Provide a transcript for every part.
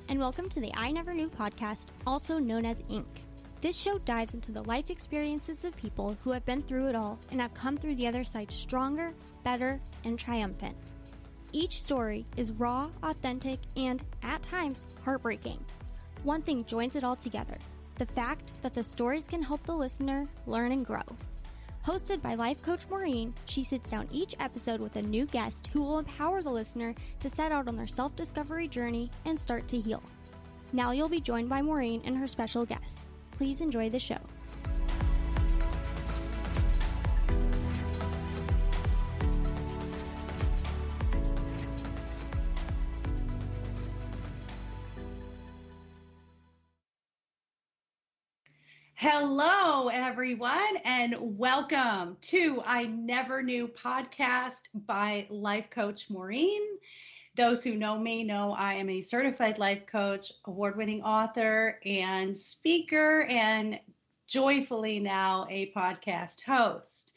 and welcome to the I Never Knew podcast, also known as Inc. This show dives into the life experiences of people who have been through it all and have come through the other side stronger, better, and triumphant. Each story is raw, authentic, and, at times, heartbreaking. One thing joins it all together: the fact that the stories can help the listener learn and grow. Hosted by life coach Maureen, she sits down each episode with a new guest who will empower the listener to set out on their self-discovery journey and start to heal. Now you'll be joined by Maureen and her special guest. Please enjoy the show. Hello, everyone, and welcome to I Never Knew podcast by life coach Maureen. Those who know me know I am a certified life coach, award-winning author, and speaker, and joyfully now a podcast host.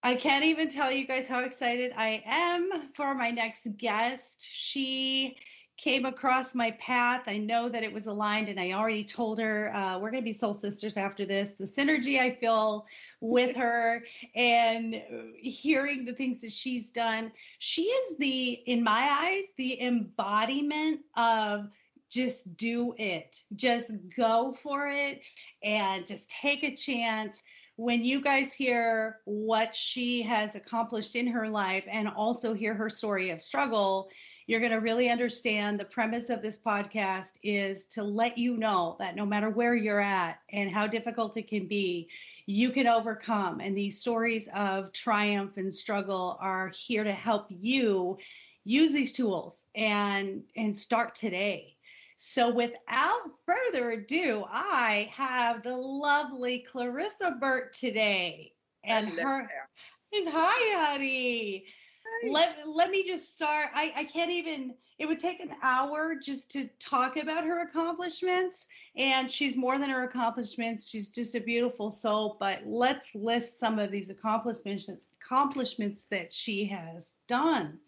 I can't even tell you guys how excited I am for my next guest. She came across my path. I know that it was aligned, and I already told her we're going to be soul sisters after this. The synergy I feel with her and hearing the things that she's done. She is in my eyes, the embodiment of just do it. Just go for it and just take a chance. When you guys hear what she has accomplished in her life and also hear her story of struggle, you're going to really understand the premise of this podcast is to let you know that no matter where you're at and how difficult it can be, you can overcome. And these stories of triumph and struggle are here to help you use these tools and start today. So without further ado, I have the lovely Clarissa Burt today. And hi, honey. Let me just start. I can't even, it would take an hour just to talk about her accomplishments. And she's more than her accomplishments. She's just a beautiful soul. But let's list some of these accomplishments that she has done.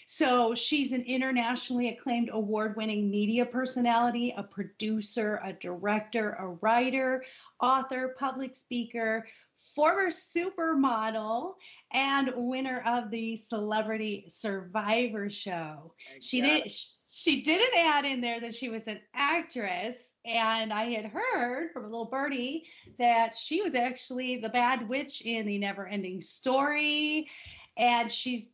So she's an internationally acclaimed award-winning media personality, a producer, a director, a writer, author, public speaker, former supermodel, and winner of the Celebrity Survivor show. She didn't add in there that she was an actress, and I had heard from a little birdie that she was actually the bad witch in the Never Ending Story. And she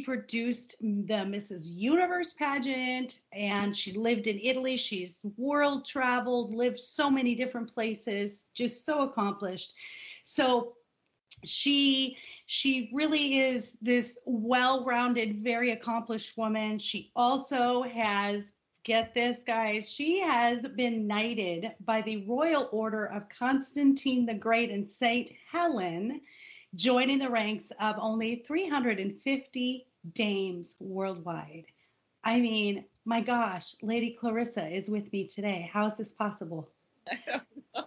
produced the Mrs. Universe pageant, and she lived in Italy. She's world traveled, lived so many different places, just so accomplished. So she really is this well-rounded, very accomplished woman. She also has, get this, guys, she has been knighted by the Royal Order of Constantine the Great and Saint Helen, joining the ranks of only 350 dames worldwide. I mean, my gosh, Lady Clarissa is with me today. How is this possible? I don't know.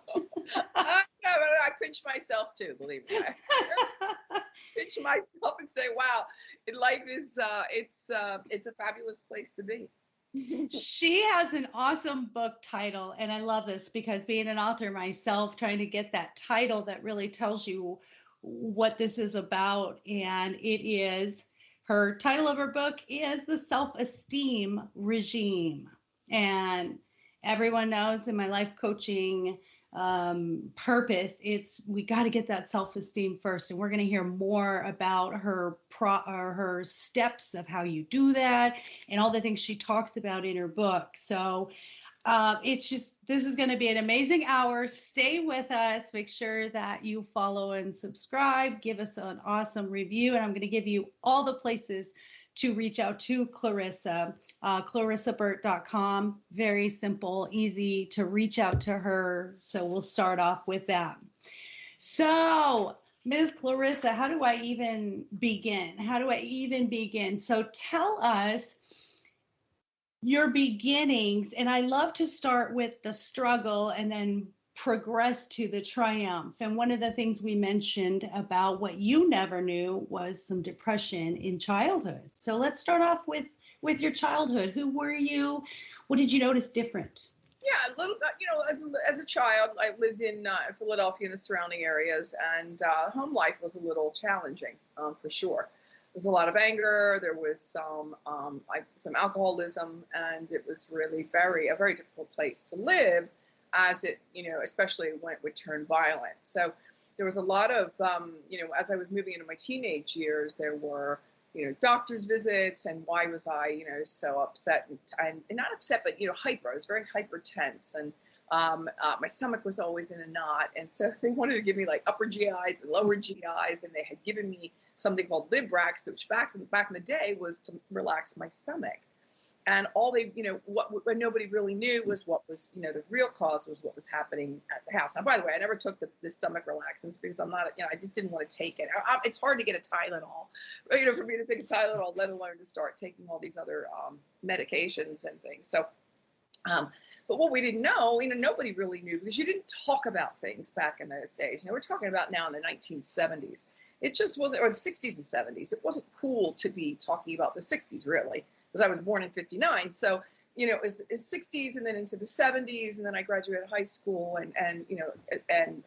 I pinch myself too, believe me. I pinch myself and say, wow, life is, it's a fabulous place to be. She has an awesome book title, and I love this because being an author myself, trying to get that title that really tells you what this is about. And her title of her book is The Self-Esteem Regime. And everyone knows in my life coaching purpose, we got to get that self-esteem first. And we're going to hear more about her steps of how you do that and all the things she talks about in her book. So this is going to be an amazing hour. Stay with us. Make sure that you follow and subscribe. Give us an awesome review. And I'm going to give you all the places to reach out to Clarissa. ClarissaBurt.com. Very simple, easy to reach out to her. So we'll start off with that. So, Ms. Clarissa, how do I even begin? So tell us your beginnings, and I love to start with the struggle and then progress to the triumph. And one of the things we mentioned about what you never knew was some depression in childhood. So let's start off with with your childhood? Who were you? What did you notice different? Yeah, a little. As a child, I lived in Philadelphia and the surrounding areas, and home life was a little challenging, for sure. There was a lot of anger. There was some alcoholism, and it was really a very difficult place to live, as it, especially when it would turn violent. So there was a lot of, as I was moving into my teenage years, there were doctor's visits, and why was I, so upset and not upset, but, hyper. I was very hyper tense, and my stomach was always in a knot. And so they wanted to give me like upper GIs and lower GIs, and they had given me something called Librax, which back in the day was to relax my stomach. And all they, what nobody really knew was what was, the real cause was what was happening at the house. Now, by the way, I never took the stomach relaxants because I'm not, I just didn't want to take it. It's hard to get a Tylenol, for me to take a Tylenol, let alone to start taking all these other medications and things. So, but what we didn't know, nobody really knew, because you didn't talk about things back in those days. We're talking about now in the 1970s. It just wasn't, or the 60s and 70s. It wasn't cool to be talking about the 60s, really, because I was born in 59. So, it was the 60s and then into the 70s. And then I graduated high school and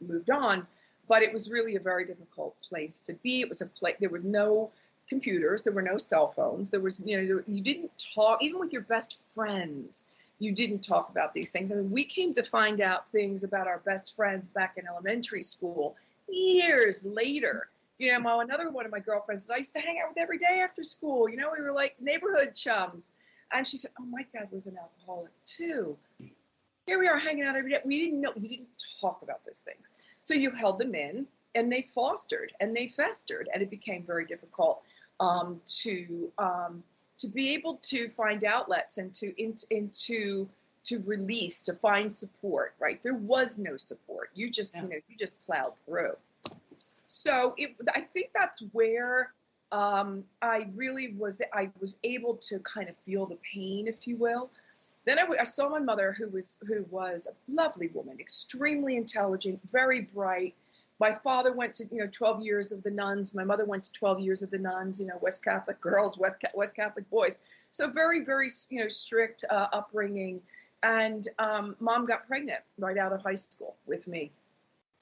moved on. But it was really a very difficult place to be. It was a place, there was no computers. There were no cell phones. There was, you didn't talk, even with your best friends. You didn't talk about these things. I mean, we came to find out things about our best friends back in elementary school years later. Another one of my girlfriends, I used to hang out with every day after school. We were like neighborhood chums. And she said, oh, my dad was an alcoholic too. Here we are hanging out every day. We didn't know, you didn't talk about those things. So you held them in, and they fostered and they festered. And it became very difficult to be able to find outlets and to release, to find support, right? There was no support. You just, you just plowed through. So I think that's where I was able to kind of feel the pain, if you will. Then I saw my mother, who was a lovely woman, extremely intelligent, very bright. My father went to 12 years of the nuns. My mother went to 12 years of the nuns. West Catholic girls, West Catholic boys. So very, very strict upbringing. And mom got pregnant right out of high school with me,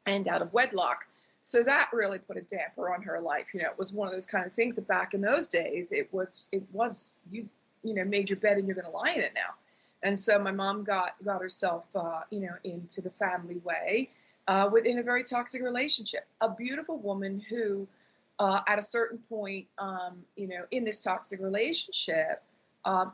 and out of wedlock. So that really put a damper on her life. It was one of those kind of things that back in those days, it was you made your bed and you're going to lie in it now. And so my mom got herself, into the family way, within a very toxic relationship. A beautiful woman who, at a certain point, in this toxic relationship,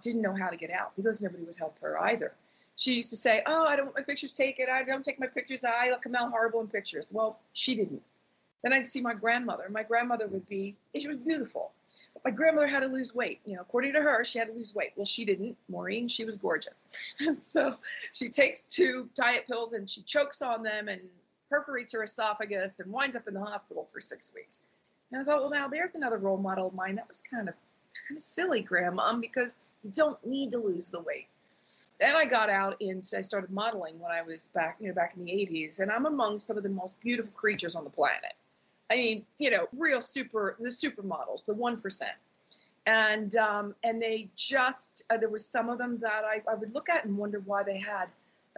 didn't know how to get out, because nobody would help her either. She used to say, oh, I don't want my pictures taken. I don't take my pictures. I come out horrible in pictures. Well, she didn't. Then I'd see my grandmother. My grandmother she was beautiful. But my grandmother had to lose weight. According to her, she had to lose weight. Well, she didn't. Maureen, she was gorgeous. And so she takes 2 diet pills and she chokes on them and perforates her esophagus and winds up in the hospital for 6 weeks. And I thought, well, now there's another role model of mine. That was kind of silly, Grandma, because you don't need to lose the weight. Then I got out and I started modeling when I was back in the 80s. And I'm among some of the most beautiful creatures on the planet. I mean, the supermodels, the 1%. And they just, there were some of them that I would look at and wonder why they had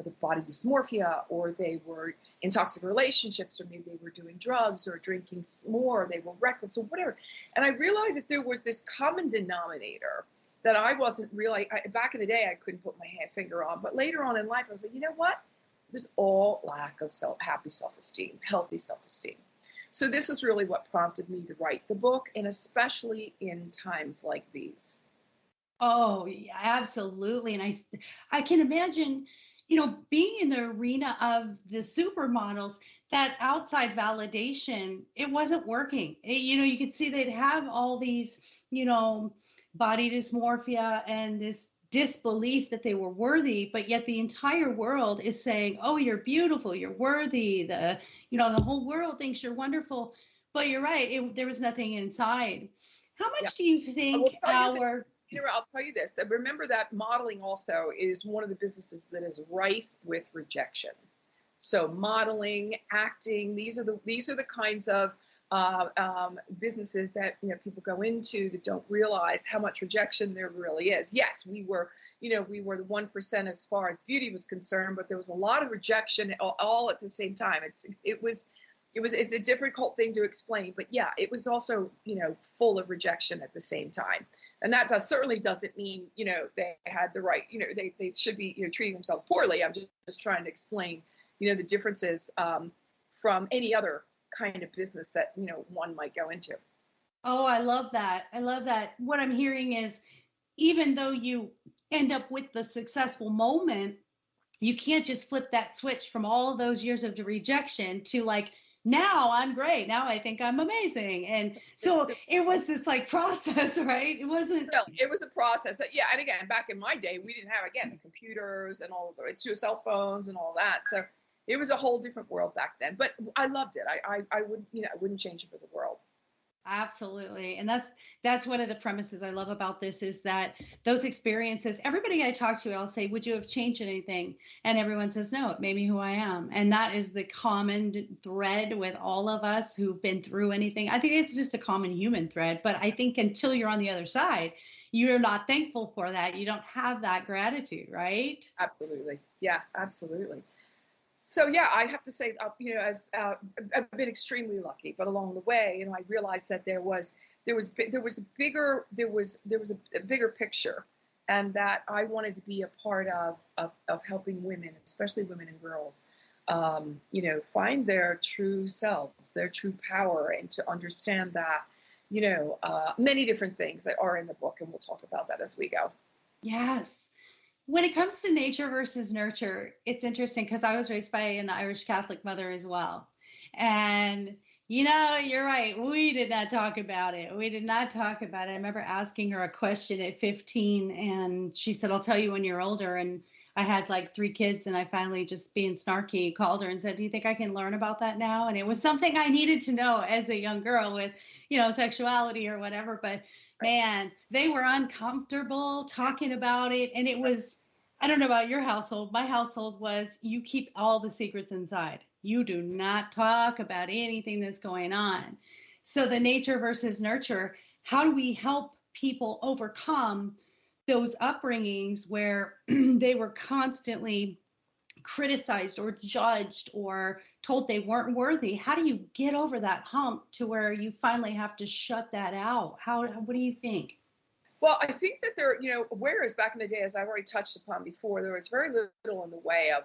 the body dysmorphia, or they were in toxic relationships, or maybe they were doing drugs or drinking more, or they were reckless or whatever. And I realized that there was this common denominator that I wasn't really, back in the day, I couldn't put my finger on. But later on in life, I was like, you know what? There's all lack of happy self-esteem, healthy self-esteem. So this is really what prompted me to write the book, and especially in times like these. Oh, yeah, absolutely. And I can imagine, being in the arena of the supermodels, that outside validation, it wasn't working. You could see they'd have all these, body dysmorphia and this disbelief that they were worthy, but yet the entire world is saying, oh, you're beautiful, you're worthy, the whole world thinks you're wonderful. But you're right, there was nothing inside. How much do you think I'll tell you this, that remember that modeling also is one of the businesses that is rife with rejection. So modeling, acting, these are the kinds of businesses that people go into that don't realize how much rejection there really is. Yes, we were the 1% as far as beauty was concerned, but there was a lot of rejection all at the same time. It's a difficult thing to explain, but yeah, it was also full of rejection at the same time. And that certainly doesn't mean they had the right, they should be treating themselves poorly. I'm just trying to explain the differences from any other kind of business that one might go into. Oh, I love that. I love that. What I'm hearing is, even though you end up with the successful moment, you can't just flip that switch from all of those years of the rejection to like, now I'm great. Now I think I'm amazing. And so it was this like process, right? It wasn't. No, it was a process. Yeah. And again, back in my day, we didn't have, again, the computers and all of it's your cell phones and all that. So it was a whole different world back then, but I loved it. I wouldn't change it for the world. Absolutely. And that's one of the premises I love about this, is that those experiences, everybody I talk to, I'll say, would you have changed anything? And everyone says, no, it made me who I am. And that is the common thread with all of us who've been through anything. I think it's just a common human thread, but I think until you're on the other side, you're not thankful for that. You don't have that gratitude, right? Absolutely. Yeah, absolutely. So yeah, I have to say, as I've been extremely lucky, but along the way, I realized that there was a bigger picture, and that I wanted to be a part of helping women, especially women and girls, find their true selves, their true power, and to understand that, many different things that are in the book, and we'll talk about that as we go. Yes. When it comes to nature versus nurture, it's interesting because I was raised by an Irish Catholic mother as well. And, you're right. We did not talk about it. We did not talk about it. I remember asking her a question at 15, and she said, I'll tell you when you're older. And I had like 3 kids, and I finally, just being snarky, called her and said, do you think I can learn about that now? And it was something I needed to know as a young girl with, sexuality or whatever. But man, they were uncomfortable talking about it. And it was, I don't know about your household. My household was, you keep all the secrets inside. You do not talk about anything that's going on. So the nature versus nurture, how do we help people overcome those upbringings where they were constantly criticized or judged or told they weren't worthy? How do you get over that hump to where you finally have to shut that out? What do you think? Well, I think that whereas back in the day, as I've already touched upon before, there was very little in the way of,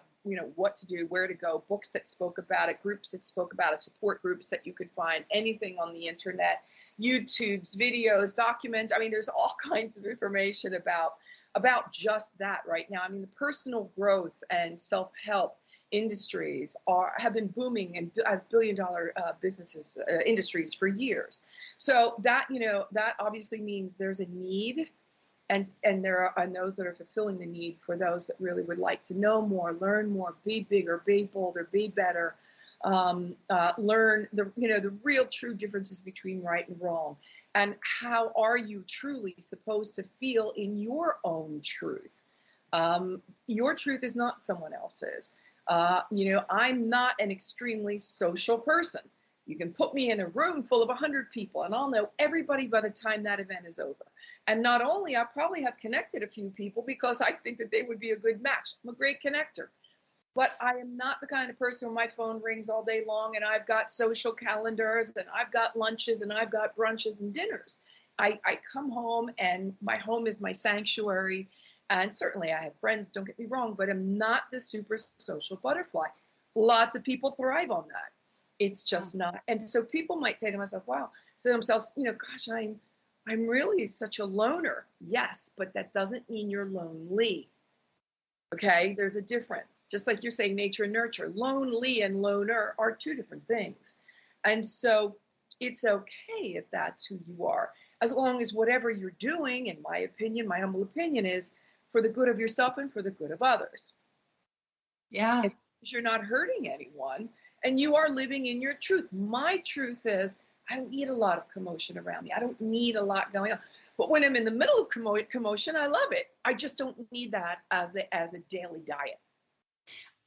what to do, where to go, books that spoke about it, groups that spoke about it, support groups that you could find, anything on the internet, YouTube's videos, there's all kinds of information about just that right now. The personal growth and self-help industries have been booming and as billion-dollar businesses industries for years. So that that obviously means there's a need, and there are those that are fulfilling the need for those that really would like to know more, learn more, be bigger, be bolder, be better, learn the real true differences between right and wrong, and how are you truly supposed to feel in your own truth. Your truth is not someone else's. I'm not an extremely social person. You can put me in a room full of 100 people and I'll know everybody by the time that event is over. And not only, I probably have connected a few people because I think that they would be a good match. I'm a great connector. But I am not the kind of person where my phone rings all day long and I've got social calendars and I've got lunches and I've got brunches and dinners. I come home and my home is my sanctuary. And certainly I have friends, don't get me wrong, but I'm not the super social butterfly. Lots of people thrive on that. It's just not. And so people might say to themselves, gosh, I'm really such a loner. Yes, but that doesn't mean you're lonely. Okay, there's a difference. Just like you're saying nature and nurture. Lonely and loner are 2 different things. And so it's okay if that's who you are, as long as whatever you're doing, in my opinion, my humble opinion, is for the good of yourself and for the good of others. Yeah. As you're not hurting anyone and you are living in your truth. My truth is, I don't need a lot of commotion around me. I don't need a lot going on. But when I'm in the middle of commotion, I love it. I just don't need that as a daily diet.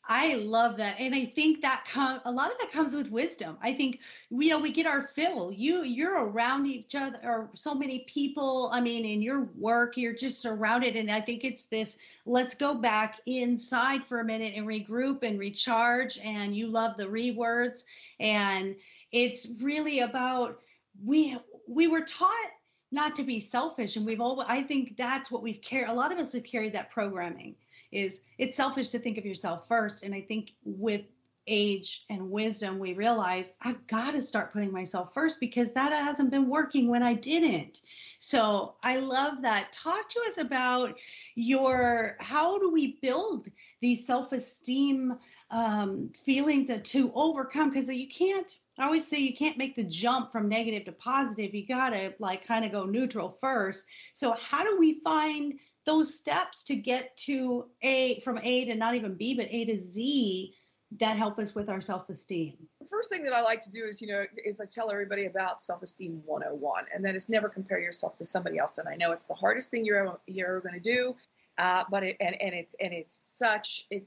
I love that. And I think that a lot of that comes with wisdom. I think, we get our fill. You're around each other or so many people. I mean, in your work, you're just surrounded. And I think it's this, let's go back inside for a minute and regroup and recharge. And you love the rewords. And it's really about, we were taught not to be selfish. And I think that's what we've carried. A lot of us have carried that programming. Is it's selfish to think of yourself first. And I think with age and wisdom, we realize I've got to start putting myself first because that hasn't been working when I didn't. So I love that. Talk to us about how do we build these self-esteem feelings to overcome? Because I always say you can't make the jump from negative to positive. You got to kind of go neutral first. So how do we find those steps to get to from A to not even B, but A to Z that help us with our self-esteem? The first thing that I like to do is I tell everybody about Self-Esteem 101, and that is never compare yourself to somebody else. And I know it's the hardest thing you're ever going to do, but it's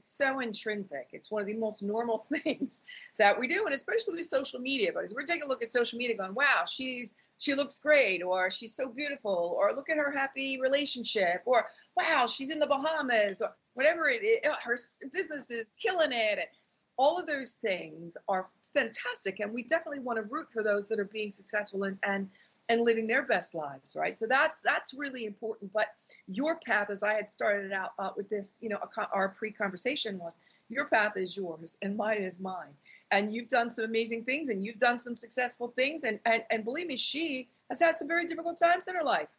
so intrinsic. It's one of the most normal things that we do, and especially with social media, because we're taking a look at social media going, wow, she looks great, or she's so beautiful, or look at her happy relationship, or wow, she's in the Bahamas, or whatever it is, her business is killing it. And all of those things are fantastic, and we definitely want to root for those that are being successful and living their best lives, right? So that's really important. But your path, as I had started out with this, our pre-conversation was, your path is yours and mine is mine. And you've done some amazing things and you've done some successful things. And believe me, she has had some very difficult times in her life.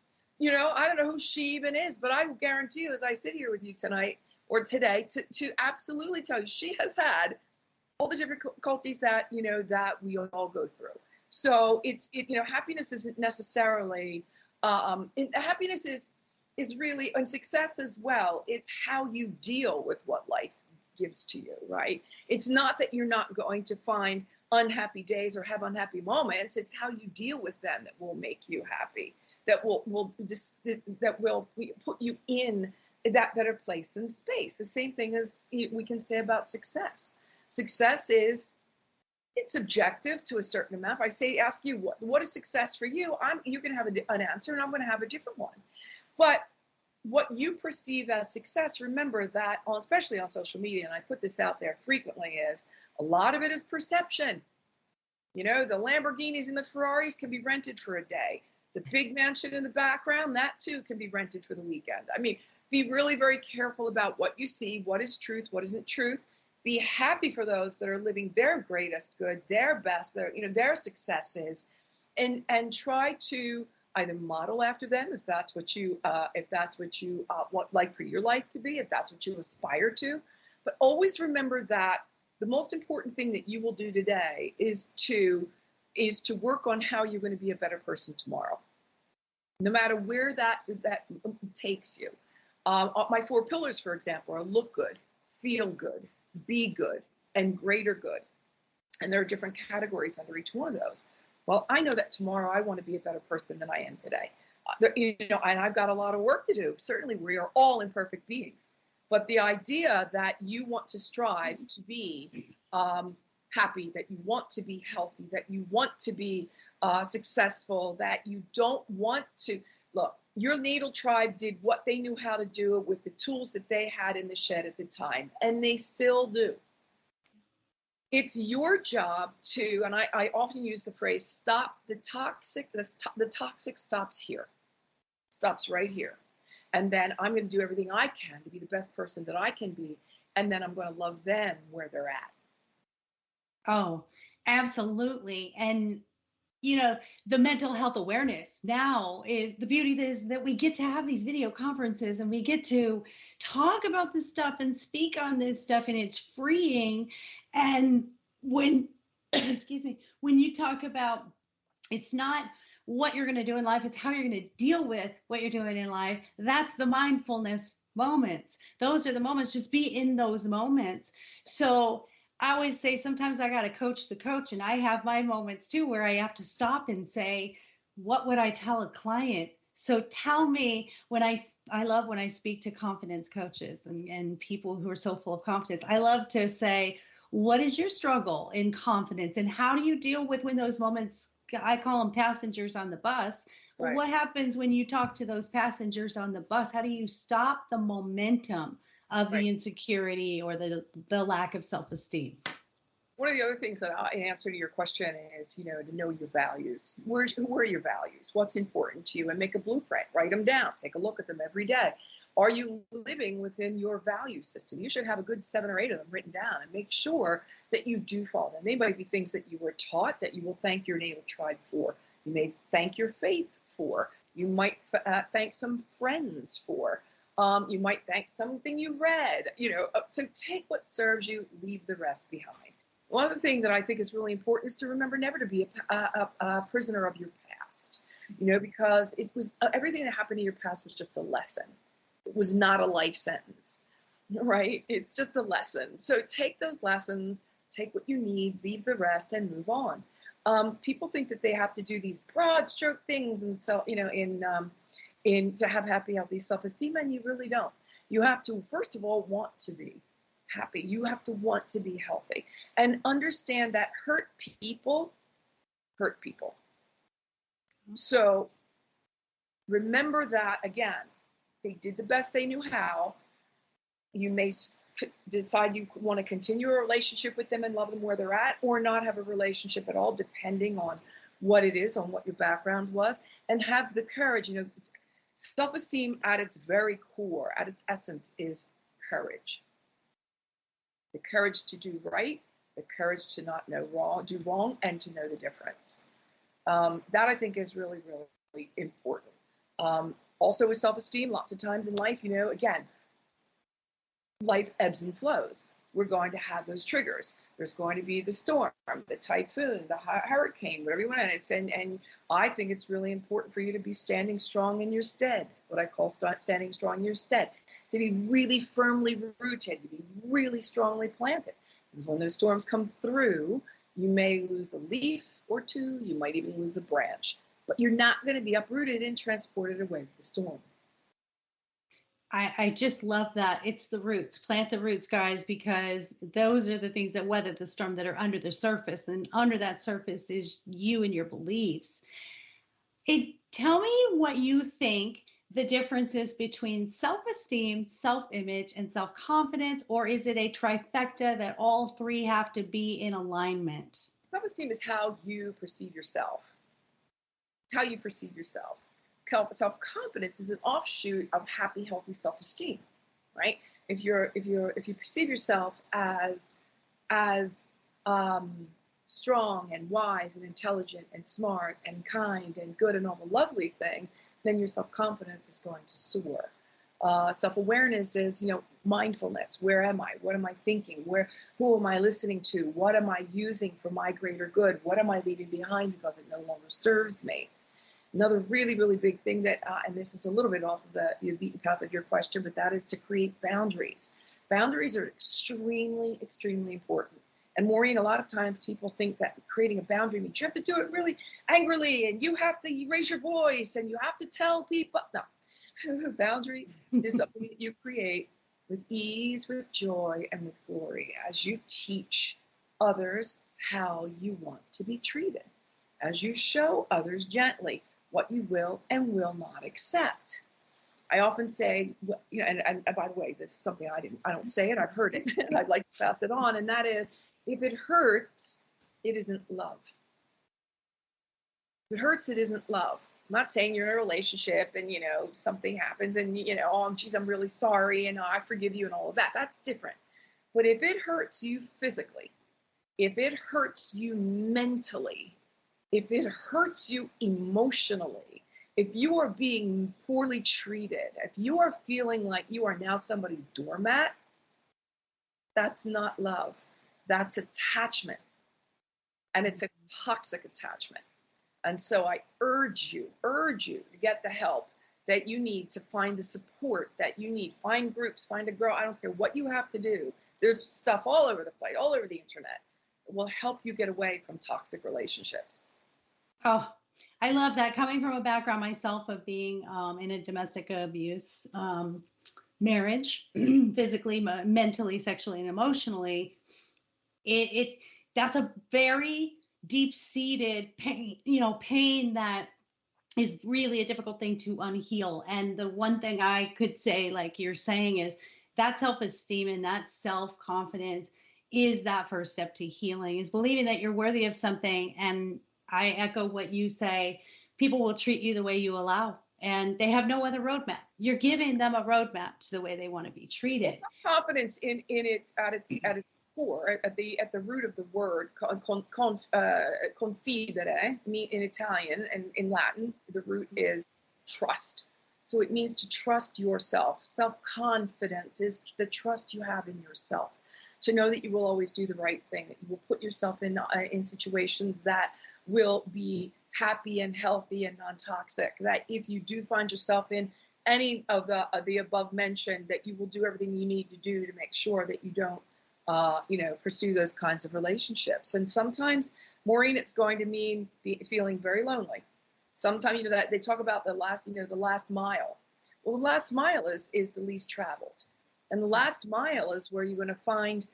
I don't know who she even is, but I guarantee you, as I sit here with you tonight or today, to absolutely tell you, she has had all the difficulties that we all go through. So happiness isn't necessarily, happiness is really, and success as well, it's how you deal with what life gives to you, right? It's not that you're not going to find unhappy days or have unhappy moments. It's how you deal with them that will make you happy, that will put you in that better place and space. The same thing as we can say about success. Success is, it's subjective to a certain amount. If I ask you what is success for you, you're going to have an answer, and I'm going to have a different one. But what you perceive as success, remember that, especially on social media, and I put this out there frequently, is a lot of it is perception. The Lamborghinis and the Ferraris can be rented for a day. The big mansion in the background, that too can be rented for the weekend. I mean, be really very careful about what you see, what is truth, what isn't truth. Be happy for those that are living their greatest good, their best, their successes, and try to either model after them if that's what you want like for your life to be, if that's what you aspire to. But always remember that the most important thing that you will do today is to work on how you're going to be a better person tomorrow, no matter where that takes you. My 4 pillars, for example, are look good, feel good, be good, and greater good. And there are different categories under each one of those. Well, I know that tomorrow I want to be a better person than I am today. And I've got a lot of work to do. Certainly, we are all imperfect beings. But the idea that you want to strive to be happy, that you want to be healthy, that you want to be successful, that you don't want to, look, your natal tribe did what they knew how to do with the tools that they had in the shed at the time, and they still do. It's your job to, and I often use the phrase, stop the toxic, the toxic stops here, stops right here. And then I'm going to do everything I can to be the best person that I can be, and then I'm going to love them where they're at. Oh, absolutely. And the mental health awareness now is the beauty is that we get to have these video conferences and we get to talk about this stuff and speak on this stuff, and it's freeing. And when, excuse me, when you talk about, it's not what you're going to do in life, it's how you're going to deal with what you're doing in life. That's the mindfulness moments. Those are the moments, just be in those moments. So I always say sometimes I got to coach the coach, and I have my moments too where I have to stop and say, what would I tell a client So tell me, when I love when I speak to confidence coaches and people who are so full of confidence, I love to say, what is your struggle in confidence and how do you deal with when those moments, I call them passengers on the bus. Well, Right. what happens when you talk to those passengers on the bus? How do you stop the momentum of Right. the insecurity or the lack of self-esteem? One of the other things that in answer to your question is, to know your values. Who are your values? What's important to you? And make a blueprint. Write them down. Take a look at them every day. Are you living within your value system? You should have a good 7 or 8 of them written down and make sure that you do follow them. They might be things that you were taught that you will thank your native tribe for. You may thank your faith for. You might thank some friends for. You might thank something you read. So take what serves you, leave the rest behind. One other thing that I think is really important is to remember never to be a prisoner of your past, because it was everything that happened in your past was just a lesson. It was not a life sentence, right? It's just a lesson. So take those lessons, take what you need, leave the rest, and move on. People think that they have to do these broad stroke things, and so in to have happy, healthy self-esteem, and you really don't. You have to, first of all, want to be happy. You have to want to be healthy and understand that hurt people hurt people. So remember that, again, they did the best they knew how. You may decide you want to continue a relationship with them and love them where they're at, or not have a relationship at all, depending on what it is, on what your background was, and have the courage. Self-esteem at its very core, at its essence, is courage. The courage to do right, the courage to not do wrong, and to know the difference. That I think is really, really important. Also with self-esteem, lots of times in life, again, life ebbs and flows. We're going to have those triggers. There's going to be the storm, the typhoon, the hurricane, whatever you want. And I think it's really important for you to be standing strong in your stead, what I call standing strong in your stead, to be really firmly rooted, to be really strongly planted. Because when those storms come through, you may lose a leaf or two, you might even lose a branch, but you're not going to be uprooted and transported away with the storm. I just love that. It's the roots. Plant the roots, guys, because those are the things that weather the storm, that are under the surface. And under that surface is you and your beliefs. Tell me what you think the difference is between self-esteem, self-image, and self-confidence, or is it a trifecta that all three have to be in alignment? Self-esteem is how you perceive yourself. It's how you perceive yourself. Self-confidence is an offshoot of happy, healthy self-esteem, right? If you perceive yourself as strong and wise and intelligent and smart and kind and good and all the lovely things, then your self-confidence is going to soar. Self-awareness is, mindfulness. Where am I? What am I thinking? Who am I listening to? What am I using for my greater good? What am I leaving behind because it no longer serves me? Another really, really big thing that, and this is a little bit off of the beaten path of your question, but that is to create boundaries. Boundaries are extremely, extremely important. And Maureen, a lot of times people think that creating a boundary means you have to do it really angrily and you have to raise your voice and you have to tell people. No, a boundary is something that you create with ease, with joy, and with glory as you teach others how you want to be treated, as you show others gently what you will and will not accept. I often say, and by the way, this is something I don't say it, I've heard it, and I'd like to pass it on, and that is, if it hurts, it isn't love. If it hurts, it isn't love. I'm not saying you're in a relationship and, something happens and, oh, geez, I'm really sorry and I forgive you and all of that. That's different. But if it hurts you physically, if it hurts you mentally, if it hurts you emotionally, if you are being poorly treated, if you are feeling like you are now somebody's doormat, that's not love. That's attachment. And it's a toxic attachment. And so I urge you to get the help that you need, to find the support that you need. Find groups, find a girl. I don't care what you have to do. There's stuff all over the place, all over the internet. It will help you get away from toxic relationships. Oh, I love that. Coming from a background myself of being in a domestic abuse marriage, physically, mentally, sexually, and emotionally, it that's a very deep-seated pain, pain that is really a difficult thing to unheal. And the one thing I could say, like you're saying, is that self-esteem and that self-confidence is that first step to healing, is believing that you're worthy of something. And I echo what you say. People will treat you the way you allow, and they have no other roadmap. You're giving them a roadmap to the way they want to be treated. Confidence in its at its core, at the root of the word confidere, in Italian, and in Latin the root is trust. So it means to trust yourself. Self-confidence is the trust you have in yourself, to know that you will always do the right thing, that you will put yourself in situations that will be happy and healthy and non-toxic, that if you do find yourself in any of the above mentioned, that you will do everything you need to do to make sure that you don't pursue those kinds of relationships. And sometimes, Maureen, it's going to mean feeling very lonely. Sometimes, that they talk about the last mile. Well, the last mile is the least traveled. And the last mile is where you're going to find,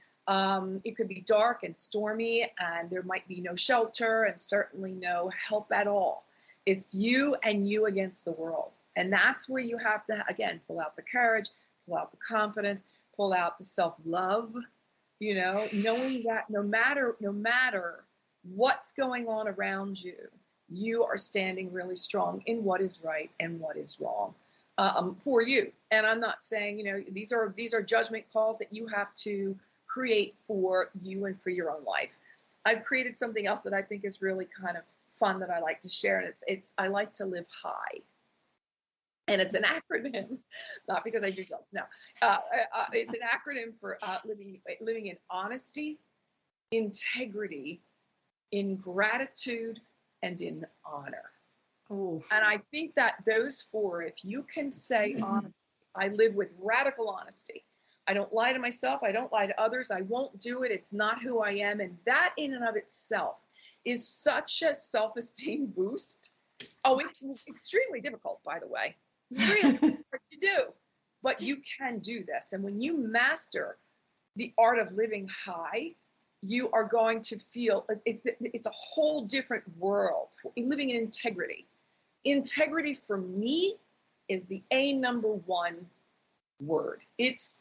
it could be dark and stormy, and there might be no shelter and certainly no help at all. It's you and you against the world. And that's where you have to, again, pull out the courage, pull out the confidence, pull out the self-love, knowing that no matter what's going on around you, you are standing really strong in what is right and what is wrong for you. And I'm not saying, these are judgment calls that you have to create for you and for your own life. I've created something else that I think is really kind of fun that I like to share. And it's I like to live high. And it's an acronym, not because I do drugs. No, it's an acronym for living in honesty, integrity, in gratitude, and in honor. Oh. And I think that those four, if you can say, honestly, I live with radical honesty. I don't lie to myself. I don't lie to others. I won't do it. It's not who I am. And that in and of itself is such a self-esteem boost. Oh, it's extremely difficult, by the way. Really hard to do, but you can do this. And when you master the art of living high, you are going to feel it's a whole different world. Living in integrity. Integrity for me is the #1 word. It's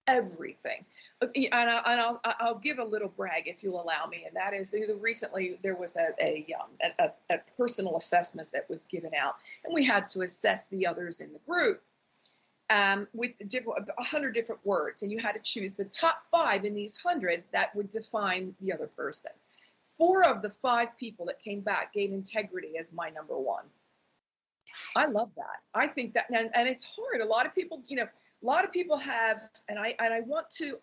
everything. And I'll give a little brag if you'll allow me, and that is recently there was a personal assessment that was given out, and we had to assess the others in the group with 100 different words, and you had to choose the top 5 in these 100 that would define the other person. 4 of the 5 people that came back gave integrity as my #1. I love that. I think that, and it's hard. A lot of people, a lot of people have, and I want to,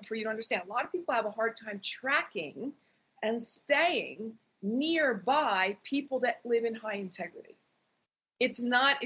for you to understand, a lot of people have a hard time tracking and staying nearby people that live in high integrity. It's not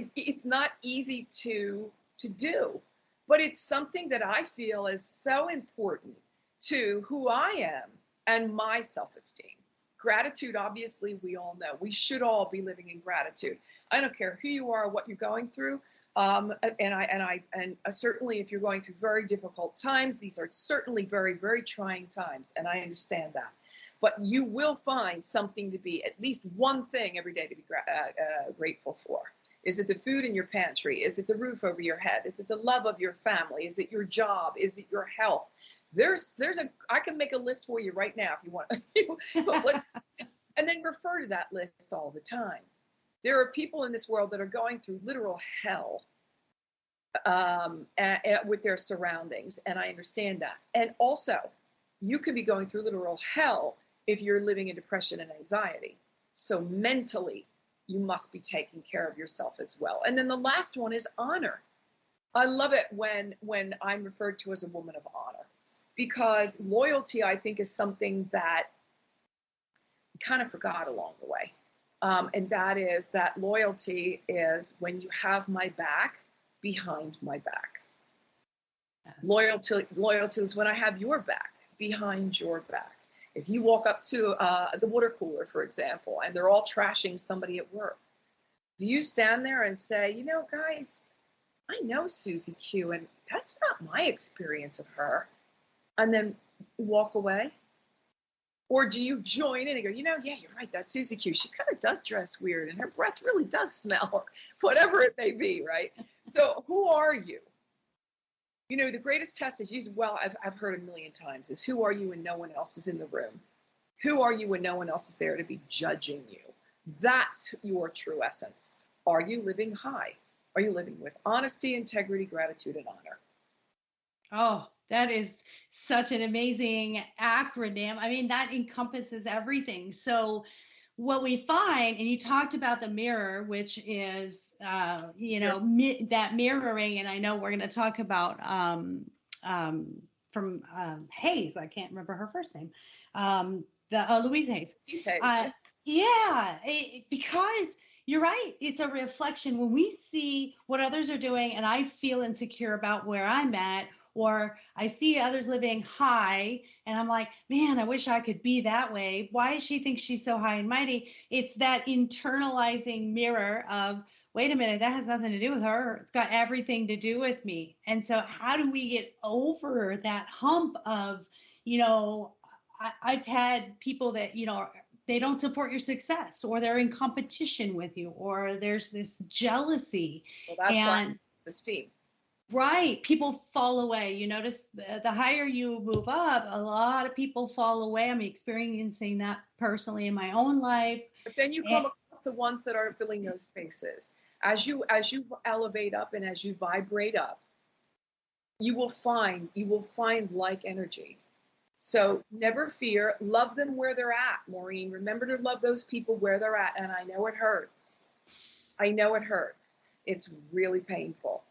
easy to do, but it's something that I feel is so important to who I am and my self-esteem. Gratitude, obviously, we all know. We should all be living in gratitude. I don't care who you are, what you're going through. And certainly if you're going through very difficult times, these are certainly very, very trying times, and I understand that. But you will find something to be, at least one thing every day to be grateful for. Is it the food in your pantry? Is it the roof over your head? Is it the love of your family? Is it your job? Is it your health? I can make a list for you right now if you want. And then refer to that list all the time. There are people in this world that are going through literal hell with their surroundings, and I understand that. And also, you could be going through literal hell if you're living in depression and anxiety. So mentally, you must be taking care of yourself as well. And then the last one is honor. I love it when I'm referred to as a woman of honor, because loyalty, I think, is something that we kind of forgot along the way. And that is that loyalty is when you have my back behind my back. Yes. Loyalty is when I have your back behind your back. If you walk up to the water cooler, for example, and they're all trashing somebody at work, do you stand there and say, you know, guys, I know Susie Q, and that's not my experience of her, and then walk away? Or do you join in and go, you know, yeah, you're right, that's Susie Q. She kind of does dress weird, and her breath really does smell, whatever it may be, right? So who are you? You know, the greatest test is used, well, I've heard a million times, is who are you when no one else is in the room? Who are you when no one else is there to be judging you? That's your true essence. Are you living high? Are you living with honesty, integrity, gratitude, and honor? Oh, that is such an amazing acronym. I mean, that encompasses everything. So what we find, and you talked about the mirror, which is, that mirroring, and I know we're going to talk about from Hayes. I can't remember her first name. Louise Hayes. Louise Hayes, Because you're right. It's a reflection. When we see what others are doing and I feel insecure about where I'm at, or I see others living high and I'm like, man, I wish I could be that way. Why does she think she's so high and mighty? It's that internalizing mirror of, wait a minute, that has nothing to do with her. It's got everything to do with me. And so how do we get over that hump of, I've had people that, they don't support your success, or they're in competition with you, or there's this jealousy. well, that's like esteem. Right. People fall away. You notice the higher you move up, a lot of people fall away. I'm experiencing that personally in my own life. But then you come across the ones that aren't filling those spaces. As you elevate up and as you vibrate up, you will find like energy. So never fear. Love them where they're at, Maureen. Remember to love those people where they're at. And I know it hurts. It's really painful.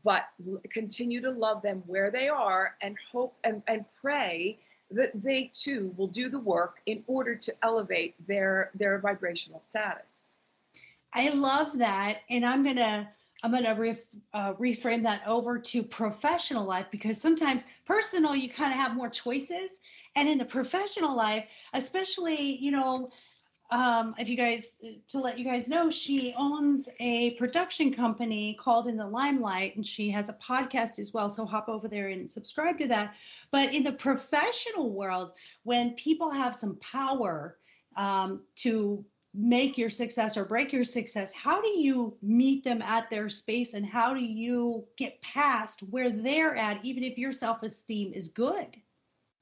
But continue to love them where they are and hope and pray that they too will do the work in order to elevate their vibrational status. I love that. And I'm going to reframe that over to professional life, because sometimes personal, you kind of have more choices. And in the professional life, especially, to let you guys know, she owns a production company called In the Limelight, and she has a podcast as well. So hop over there and subscribe to that. But in the professional world, when people have some power to make your success or break your success, how do you meet them at their space, and how do you get past where they're at, even if your self-esteem is good?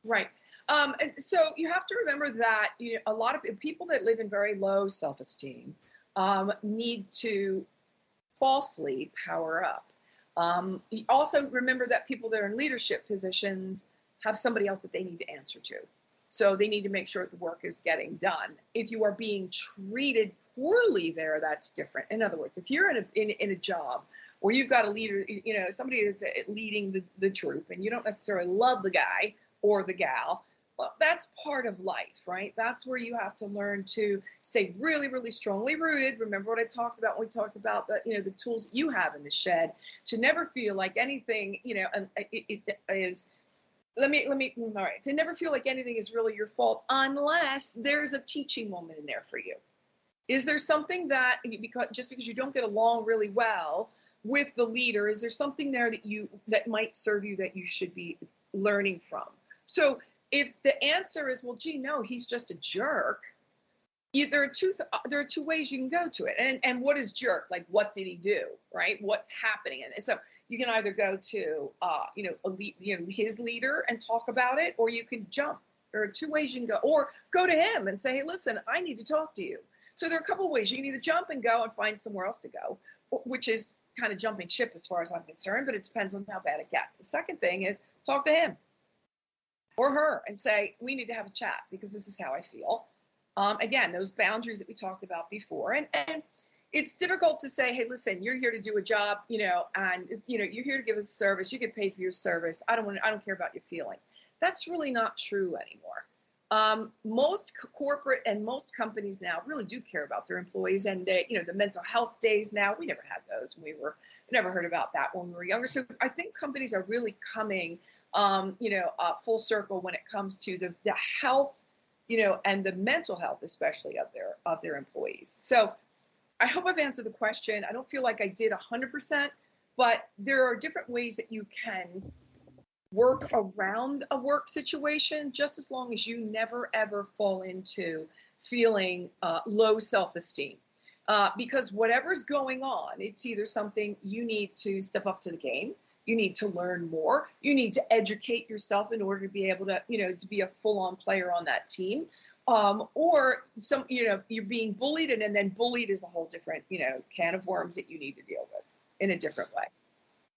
Right. And so you have to remember that a lot of people that live in very low self-esteem need to falsely power up. Also remember that people that are in leadership positions have somebody else that they need to answer to. So they need to make sure that the work is getting done. If you are being treated poorly there, that's different. In other words, if you're in a job where you've got a leader, somebody that's leading the troop, and you don't necessarily love the guy or the gal, well, that's part of life, right? That's where you have to learn to stay really, really strongly rooted. Remember what I talked about when we talked about the tools that you have in the shed, to never feel like anything, to never feel like anything is really your fault unless there's a teaching moment in there for you. Is there something that, just because you don't get along really well with the leader, is there something there that might serve you, that you should be learning from? So if the answer is, well, gee, no, he's just a jerk, there are two ways you can go to it. And what is jerk? Like, what did he do, right? What's happening? And so you can either go to, his leader and talk about it, or you can jump. There are two ways you can go, or go to him and say, hey, listen, I need to talk to you. So there are a couple of ways. You can either jump and go and find somewhere else to go, which is kind of jumping ship as far as I'm concerned, but it depends on how bad it gets. The second thing is talk to him or her and say, we need to have a chat because this is how I feel. Again, those boundaries that we talked about before. And it's difficult to say, hey, listen, you're here to do a job, and you're here to give us a service. You get paid for your service. I don't care about your feelings. That's really not true anymore. Most corporate and most companies now really do care about their employees, and they, the mental health days now, we never had those when we never heard about that when we were younger. So I think companies are really coming, full circle when it comes to the health and the mental health, especially of their employees. So I hope I've answered the question. I don't feel like I did 100%, but there are different ways that you can work around a work situation, just as long as you never, ever fall into feeling low self-esteem. Because whatever's going on, it's either something you need to step up to the game, you need to learn more, you need to educate yourself in order to be able to, to be a full-on player on that team. Or you're being bullied, and then bullied is a whole different, can of worms that you need to deal with in a different way.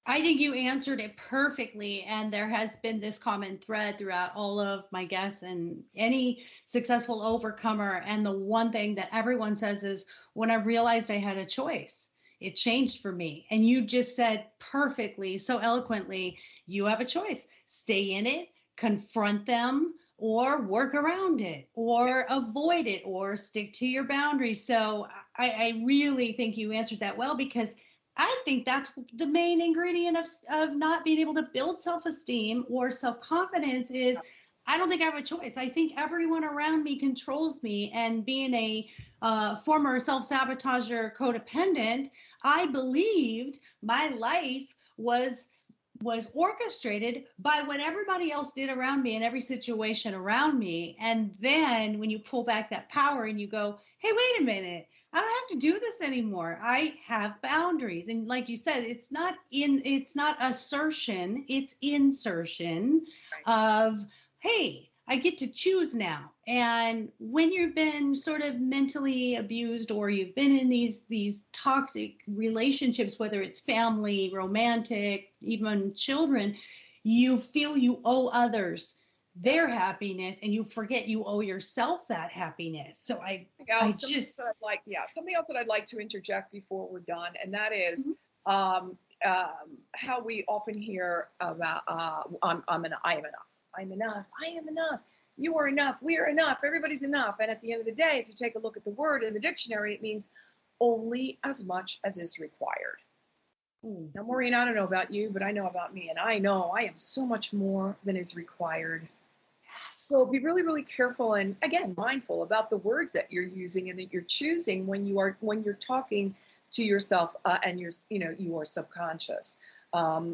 I think you answered it perfectly. And there has been this common thread throughout all of my guests and any successful overcomer. And the one thing that everyone says is, when I realized I had a choice, it changed for me. And you just said perfectly, so eloquently, you have a choice. Stay in it, confront them, or work around it, or avoid it, or stick to your boundaries. So I really think you answered that well, because I think that's the main ingredient of not being able to build self-esteem or self-confidence is, I don't think I have a choice. I think everyone around me controls me. And being a former self-sabotager codependent, I believed my life was orchestrated by what everybody else did around me in every situation around me. And then when you pull back that power and you go, hey, wait a minute, I don't have to do this anymore. I have boundaries. And like you said, it's not assertion, it's insertion of, hey, I get to choose now. And when you've been sort of mentally abused, or you've been in these toxic relationships, whether it's family, romantic, even children, you feel you owe others their happiness, and you forget you owe yourself that happiness. So something else that I'd like to interject before we're done, and that is how we often hear about I am enough, you are enough, we are enough, everybody's enough. And at the end of the day, if you take a look at the word in the dictionary, it means only as much as is required. Now, Maureen, I don't know about you, but I know about me, and I know I am so much more than is required. So be really, really careful and, again, mindful about the words that you're using and that you're choosing when you're talking to yourself and your subconscious. I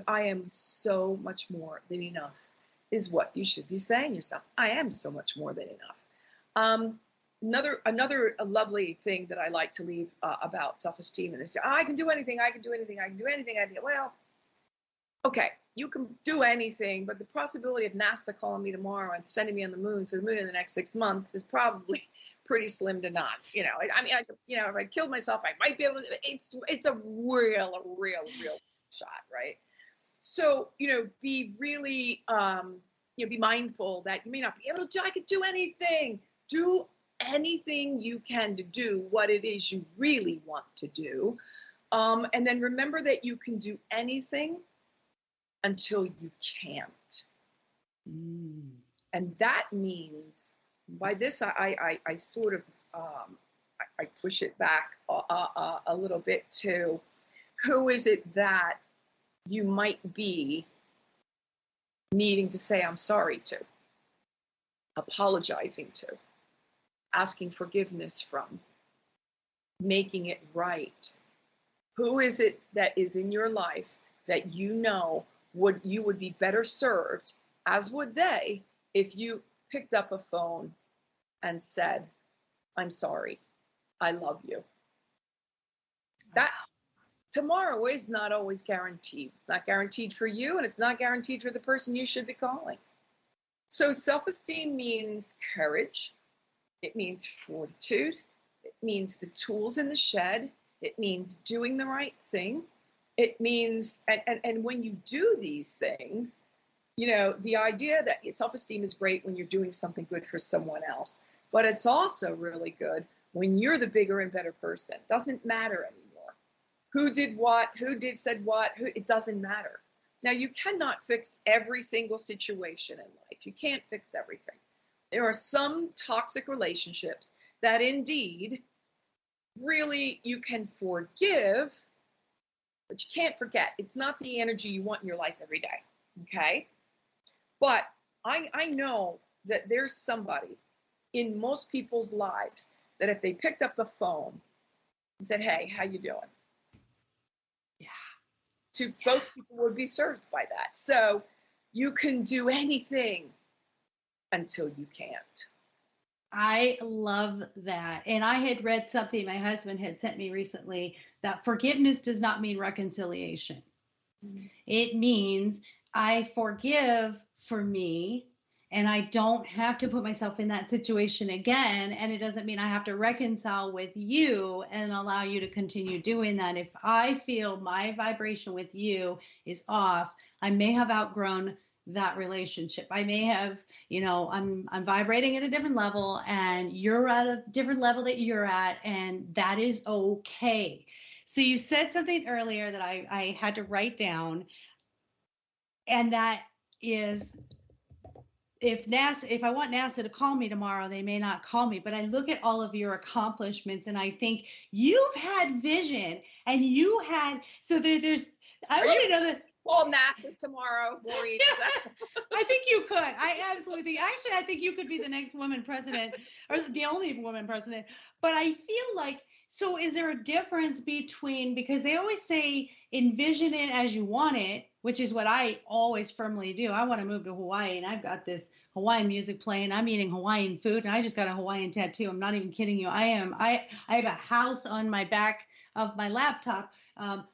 am so much more than enough is what you should be saying to yourself. I am so much more than enough. Another lovely thing that I like to leave about self-esteem, and this, I can do anything. Well, okay, you can do anything, but the possibility of NASA calling me tomorrow and sending me on the moon in the next 6 months is probably pretty slim to none. If I killed myself, I might be able to. It's a real shot, right? So, be really, be mindful that you may not be able to do. I could do anything. Do anything you can to do what it is you really want to do, and then remember that you can do anything until you can't. And that means, by this, I sort of I push it back a little bit to, who is it that you might be needing to say I'm sorry to, apologizing to, asking forgiveness from, making it right? Who is it that is in your life that you would be better served, as would they, if you picked up a phone and said, I'm sorry, I love you? That tomorrow is not always guaranteed. It's not guaranteed for you, and it's not guaranteed for the person you should be calling. So self-esteem means courage. It means fortitude. It means the tools in the shed. It means doing the right thing. It means, and when you do these things, the idea that self-esteem is great when you're doing something good for someone else, but it's also really good when you're the bigger and better person. Doesn't matter anymore. Who did what, said what, it doesn't matter. Now, you cannot fix every single situation in life. You can't fix everything. There are some toxic relationships that indeed really you can forgive, but you can't forget. It's not the energy you want in your life every day, okay? But I know that there's somebody in most people's lives that if they picked up the phone and said, hey, how you doing? To both people would be served by that. So you can do anything until you can't. I love that. And I had read something my husband had sent me recently that forgiveness does not mean reconciliation. Mm-hmm. It means I forgive for me and I don't have to put myself in that situation again. And it doesn't mean I have to reconcile with you and allow you to continue doing that. If I feel my vibration with you is off, I may have outgrown that relationship. I may have, I'm vibrating at a different level and you're at a different level that you're at, and that is okay. So you said something earlier that I had to write down, and that is, if I want NASA to call me tomorrow, they may not call me, but I look at all of your accomplishments and I think you've had vision and I want to know that. Call NASA tomorrow, Maureen. I think you could. I absolutely think. Actually, I think you could be the next woman president, or the only woman president. But I feel like, so is there a difference between, because they always say envision it as you want it, which is what I always firmly do. I want to move to Hawaii, and I've got this Hawaiian music playing. I'm eating Hawaiian food, and I just got a Hawaiian tattoo. I'm not even kidding you. I have a house on my back of my laptop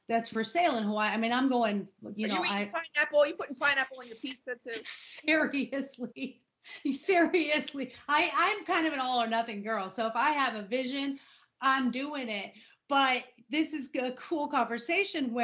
that's for sale in Hawaii. I mean, I'm going, you eating pineapple? You putting pineapple on your pizza too? Seriously. I'm kind of an all or nothing girl. So if I have a vision, I'm doing it. But this is a cool conversation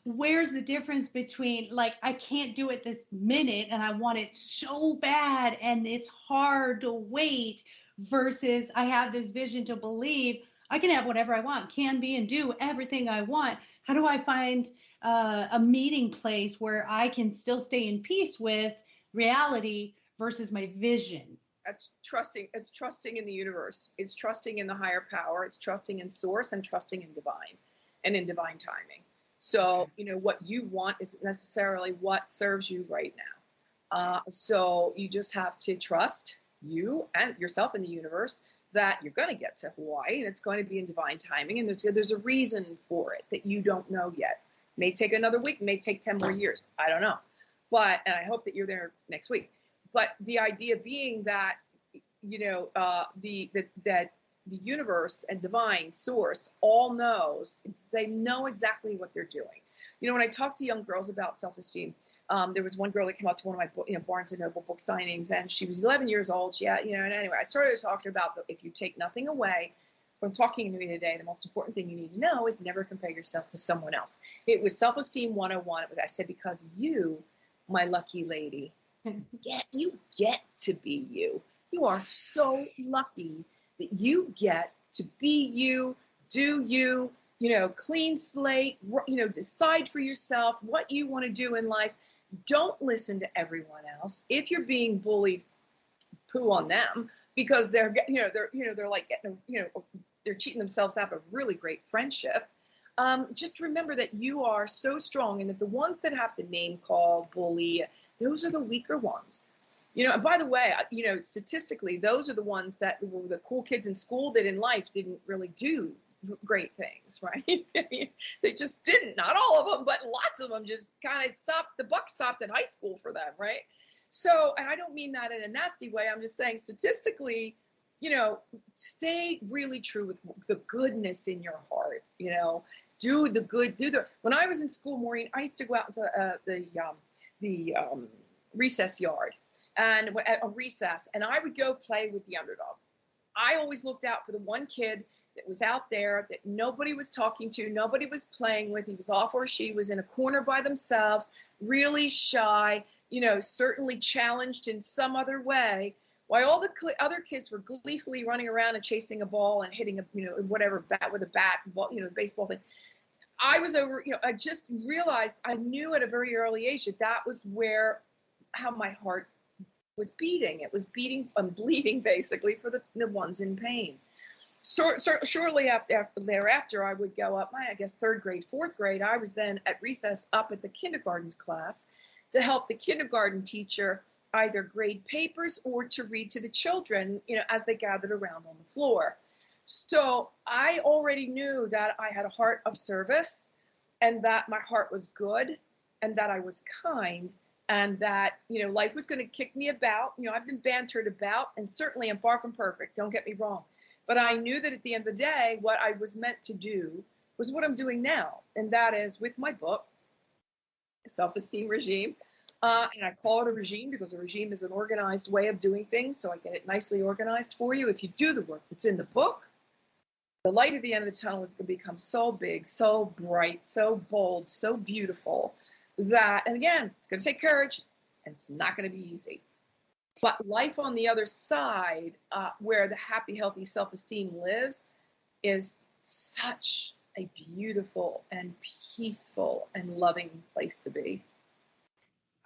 where's the difference between, like, I can't do it this minute and I want it so bad and it's hard to wait, versus I have this vision to believe I can have whatever I want, can be, and do everything I want. How do I find a meeting place where I can still stay in peace with reality versus my vision? It's trusting in the universe. It's trusting in the higher power. It's trusting in source and trusting in divine and in divine timing. So, what you want isn't necessarily what serves you right now. So you just have to trust you and yourself in the universe that you're going to get to Hawaii and it's going to be in divine timing. And there's a reason for it that you don't know yet. It may take another week, may take 10 more years. I don't know. And I hope that you're there next week. But the idea being that, that the universe and divine source all knows, they know exactly what they're doing. When I talk to young girls about self-esteem, there was one girl that came out to one of my Barnes & Noble book signings, and she was 11 years old. And anyway, I started talking about if you take nothing away from talking to me today, the most important thing you need to know is never compare yourself to someone else. It was Self-Esteem 101. I said, because you, my lucky lady, you get to be you. You are so lucky that you get to be you, do you, clean slate, decide for yourself what you want to do in life. Don't listen to everyone else. If you're being bullied, poo on them, because they're like getting, they're cheating themselves out of a really great friendship. Just remember that you are so strong, and that the ones that have to name call, bully, those are the weaker ones. And by the way, statistically, those are the ones that were the cool kids in school that in life didn't really do great things, right? They just didn't. Not all of them, but lots of them just kind of stopped. The buck stopped at high school for them, right? So, and I don't mean that in a nasty way. I'm just saying statistically, stay really true with the goodness in your heart. Do the good. When I was in school, Maureen, I used to go out into the recess yard, and at a recess, and I would go play with the underdog. I always looked out for the one kid that was out there that nobody was talking to, nobody was playing with. He was off, or she was in a corner by themselves, really shy, certainly challenged in some other way, while all the other kids were gleefully running around and chasing a ball and hitting whatever bat with a bat, baseball thing. I was I just realized, I knew at a very early age that was how my heart was beating. It was beating and bleeding basically for the ones in pain. So shortly thereafter, I would go up, third grade, fourth grade. I was then at recess up at the kindergarten class to help the kindergarten teacher either grade papers or to read to the children, as they gathered around on the floor. So I already knew that I had a heart of service, and that my heart was good, and that I was kind, and that, life was going to kick me about. I've been bantered about, and certainly I'm far from perfect, don't get me wrong. But I knew that at the end of the day, what I was meant to do was what I'm doing now. And that is with my book, Self-Esteem Regime. And I call it a regime because a regime is an organized way of doing things. So I get it nicely organized for you. If you do the work that's in the book, the light at the end of the tunnel is going to become so big, so bright, so bold, so beautiful that, and again, it's going to take courage, and it's not going to be easy. But life on the other side, where the happy, healthy self-esteem lives, is such a beautiful and peaceful and loving place to be.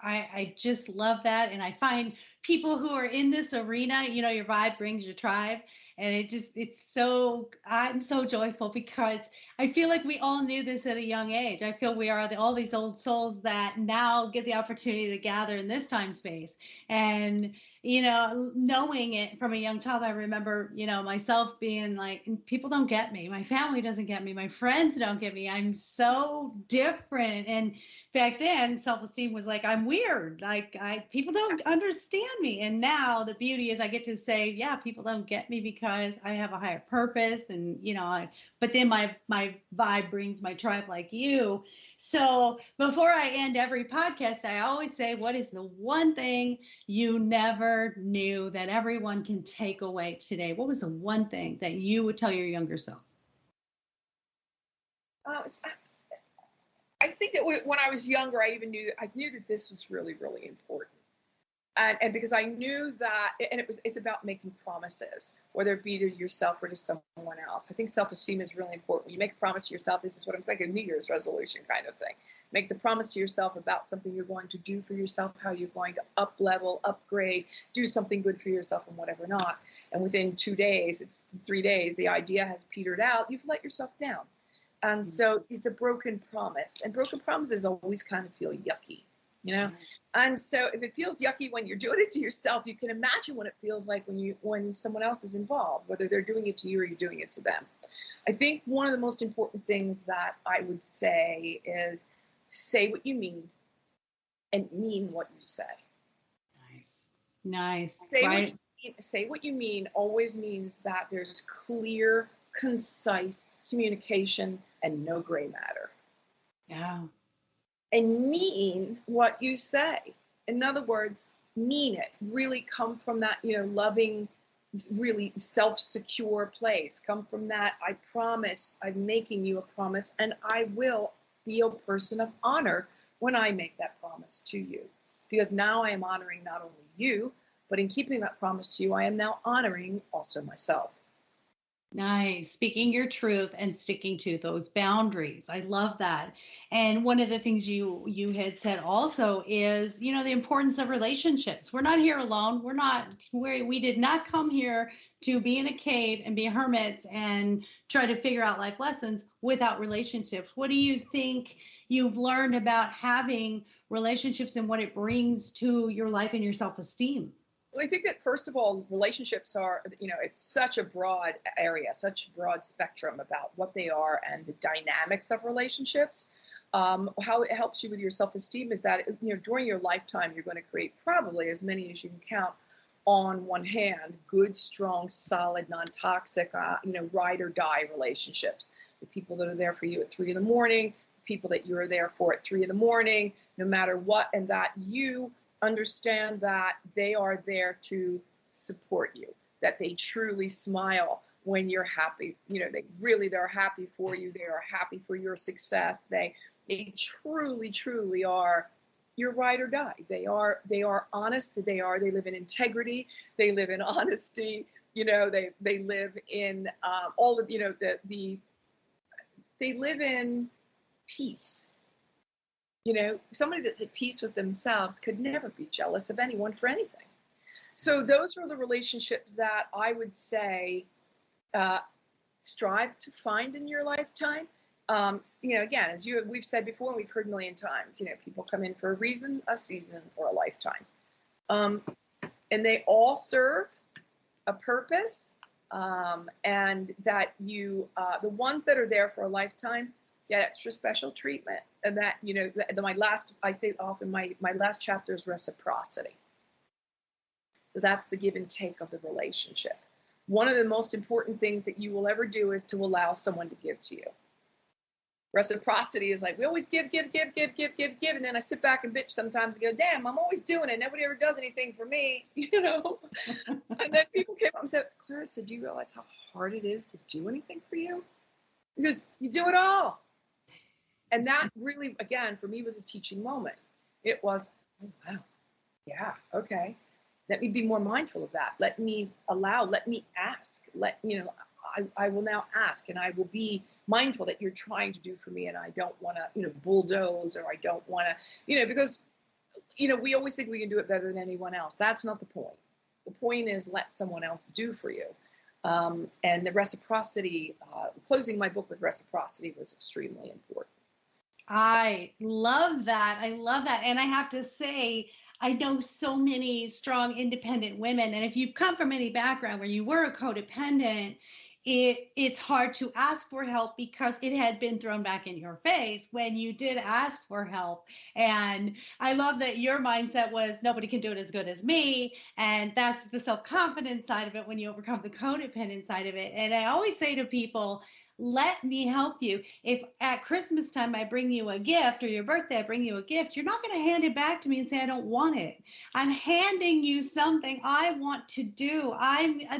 I just love that. And I find people who are in this arena, your vibe brings your tribe. And I'm so joyful because I feel like we all knew this at a young age. I feel we are all these old souls that now get the opportunity to gather in this time space. And, knowing it from a young child, I remember, myself being like, people don't get me. My family doesn't get me. My friends don't get me. I'm so different. And back then, self-esteem was like, I'm weird. Like people don't understand me. And now the beauty is I get to say, yeah, people don't get me because I have a higher purpose. And, but then my vibe brings my tribe like you. So before I end every podcast, I always say, what is the one thing you never knew that everyone can take away today? What was the one thing that you would tell your younger self? I think that when I was younger, I knew that this was really, really important. And because I knew that, and it's about making promises, whether it be to yourself or to someone else. I think self-esteem is really important. When you make a promise to yourself, this is what I'm saying, a New Year's resolution kind of thing. Make the promise to yourself about something you're going to do for yourself, how you're going to up-level, upgrade, do something good for yourself and whatever not. And within 2 days, it's 3 days, the idea has petered out, you've let yourself down. And so it's a broken promise. And broken promises always kind of feel yucky. And so if it feels yucky when you're doing it to yourself, you can imagine what it feels like when someone else is involved, whether they're doing it to you or you're doing it to them. I think one of the most important things that I would say is say what you mean and mean what you say. Nice. Say what you mean always means that there's clear, concise communication and no gray matter. Yeah. And mean what you say. In other words, mean it. Really come from that, loving, really self-secure place. Come from that, I promise, I'm making you a promise, and I will be a person of honor when I make that promise to you. Because now I am honoring not only you, but in keeping that promise to you, I am now honoring also myself. Nice. Speaking your truth and sticking to those boundaries. I love that. And one of the things you had said also is, the importance of relationships. We're not here alone. We did not come here to be in a cave and be hermits and try to figure out life lessons without relationships. What do you think you've learned about having relationships and what it brings to your life and your self-esteem? Well, I think that first of all, relationships are, it's such a broad area, such a broad spectrum about what they are and the dynamics of relationships. How it helps you with your self-esteem is that, during your lifetime, you're going to create probably as many as you can count on one hand, good, strong, solid, non-toxic, ride or die relationships. The people that are there for you at 3 a.m, the people that you're there for at 3 a.m, no matter what, and that you understand that they are there to support you, that they truly smile when you're happy. They're happy for you. They are happy for your success. They truly, truly are your ride or die. They are honest. They live in integrity. They live in honesty. They live in all of, they live in peace. Somebody that's at peace with themselves could never be jealous of anyone for anything. So those are the relationships that I would say strive to find in your lifetime. Again, as we've said before, we've heard a million times, people come in for a reason, a season, or a lifetime. And they all serve a purpose, and that the ones that are there for a lifetime get extra special treatment. And that, I say often, my last chapter is reciprocity. So that's the give and take of the relationship. One of the most important things that you will ever do is to allow someone to give to you. Reciprocity is like, we always give. And then I sit back and bitch sometimes and go, damn, I'm always doing it. Nobody ever does anything for me, And then people came up and said, Clarissa, do you realize how hard it is to do anything for you? Because you do it all. And that really, again, for me was a teaching moment. It was, oh, wow, yeah, okay. Let me be more mindful of that. Let me ask. I will now ask, and I will be mindful that you're trying to do for me, and I don't want to, bulldoze, or I don't want to, because, we always think we can do it better than anyone else. That's not the point. The point is let someone else do for you. And the reciprocity, closing my book with reciprocity was extremely important. I love that. And I have to say, I know so many strong, independent women. And if you've come from any background where you were a codependent, it's hard to ask for help because it had been thrown back in your face when you did ask for help. And I love that your mindset was nobody can do it as good as me. And that's the self-confidence side of it when you overcome the codependent side of it. And I always say to people, let me help you. If at Christmas time I bring you a gift, or your birthday I bring you a gift, you're not going to hand it back to me and say I don't want it. I'm handing you something I want to do.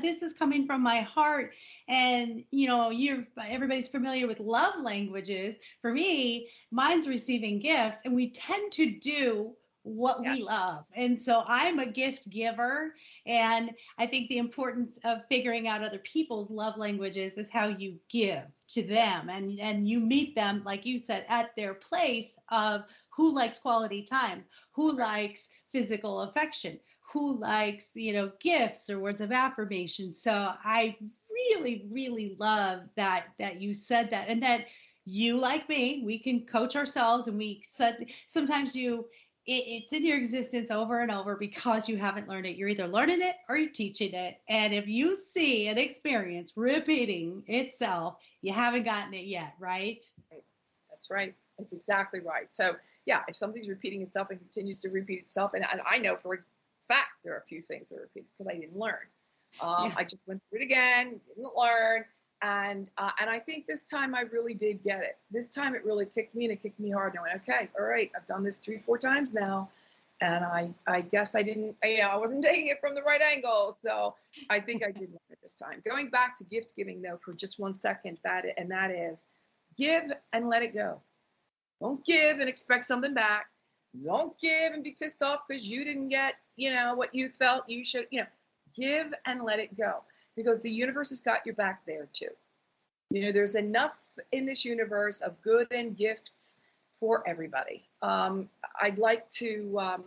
This is coming from my heart. And everybody's familiar with love languages. For me, mine's receiving gifts, and we tend to do what we love. And so I'm a gift giver. And I think the importance of figuring out other people's love languages is how you give to them. And you meet them, like you said, at their place of who likes quality time, who likes physical affection, who likes, gifts or words of affirmation. So I really, really love that you said that, and that you, like me, we can coach ourselves, and we said sometimes it's in your existence over and over because you haven't learned it. You're either learning it or you're teaching it. And if you see an experience repeating itself, you haven't gotten it yet, right? That's right. That's exactly right. So yeah, if something's repeating itself and continues to repeat itself, and I know for a fact there are a few things that repeat because I didn't learn. I just went through it again, didn't learn. And I think this time I really did get it. This time it really kicked me, and it kicked me hard. And I went, okay, all right, I've done this 3-4 times now. And I guess I didn't, I wasn't taking it from the right angle. So I think I did learn it this time. Going back to gift giving though, for just 1 second, that is give and let it go. Don't give and expect something back. Don't give and be pissed off because you didn't get, what you felt you should, give and let it go. Because the universe has got your back there too. There's enough in this universe of good and gifts for everybody. I'd like to,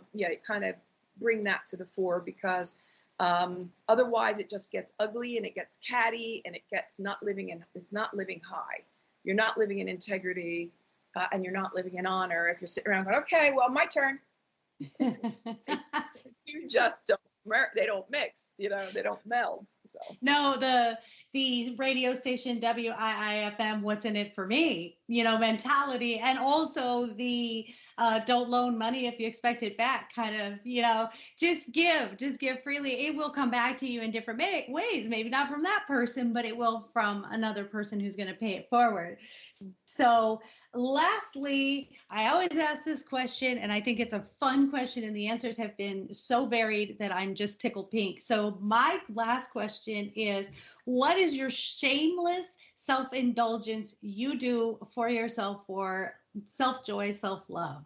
kind of bring that to the fore, because otherwise it just gets ugly and it gets catty, and it's not living high. You're not living in integrity, and you're not living in honor if you're sitting around going, okay, well, my turn. You just don't. They don't mix, they don't meld. So no, the radio station WIIFM, what's in it for me, mentality, and also the don't loan money if you expect it back kind of, just give freely. It will come back to you in different ways, maybe not from that person, but it will from another person who's going to pay it forward. So lastly, I always ask this question, and I think it's a fun question, and the answers have been so varied that I'm just tickled pink. So my last question is, what is your shameless self-indulgence you do for yourself for self-joy, self-love?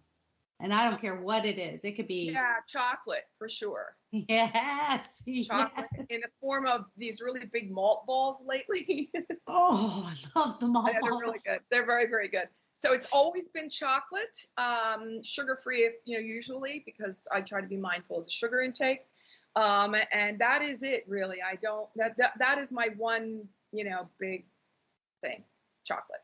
And I don't care what it is. It could be... Yeah, chocolate, for sure. Yes. Chocolate in the form of these really big malt balls lately. Oh, I love the malt balls. They're really good. They're very, very good. So it's always been chocolate, sugar-free, usually, because I try to be mindful of the sugar intake. And that is it, really. That is my one, big thing, chocolate.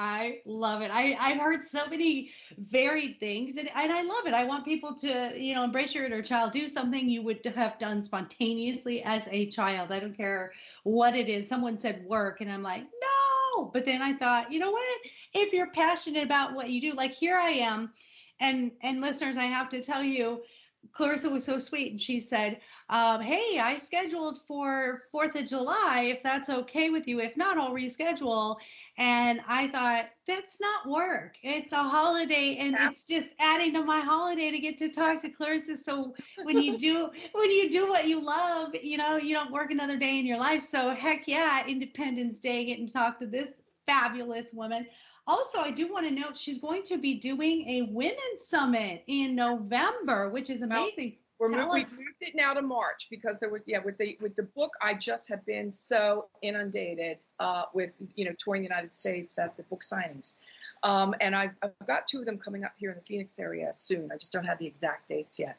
I love it. I've heard so many varied things and I love it. I want people to, embrace your inner child, do something you would have done spontaneously as a child. I don't care what it is. Someone said work and I'm like, no. But then I thought, you know what? If you're passionate about what you do, like here I am. And listeners, I have to tell you, Clarissa was so sweet. And she said, hey, I scheduled for 4th of July, if that's okay with you. If not, I'll reschedule. And I thought, that's not work. It's a holiday and it's just adding to my holiday to get to talk to Clarissa. So when you do what you love, you don't work another day in your life. So heck yeah, Independence Day, getting to talk to this fabulous woman. Also, I do want to note she's going to be doing a women's summit in November, which is amazing. We moved it now to March because there was, with the book, I just have been so inundated with, touring the United States at the book signings. And I've got 2 of them coming up here in the Phoenix area soon. I just don't have the exact dates yet.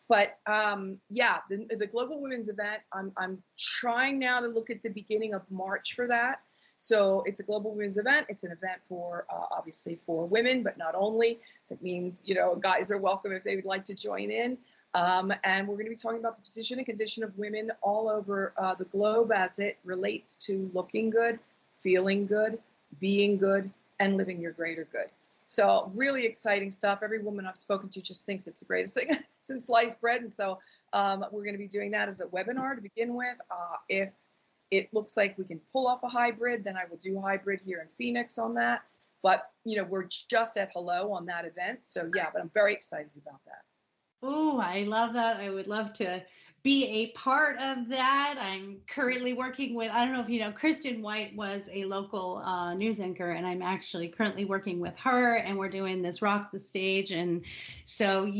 But the Global Women's Event, I'm trying now to look at the beginning of March for that. So it's a Global Women's Event. It's an event for, obviously, for women, but not only. That means, guys are welcome if they would like to join in. And we're going to be talking about the position and condition of women all over the globe as it relates to looking good, feeling good, being good, and living your greater good. So really exciting stuff. Every woman I've spoken to just thinks it's the greatest thing since sliced bread. And so we're going to be doing that as a webinar to begin with. If it looks like we can pull off a hybrid, then I will do hybrid here in Phoenix on that. But, we're just at hello on that event. So, but I'm very excited about that. Oh, I love that. I would love to be a part of that. I'm currently working with, I don't know if you know, Kristen White was a local news anchor, and I'm actually currently working with her, and we're doing this Rock the Stage. And so,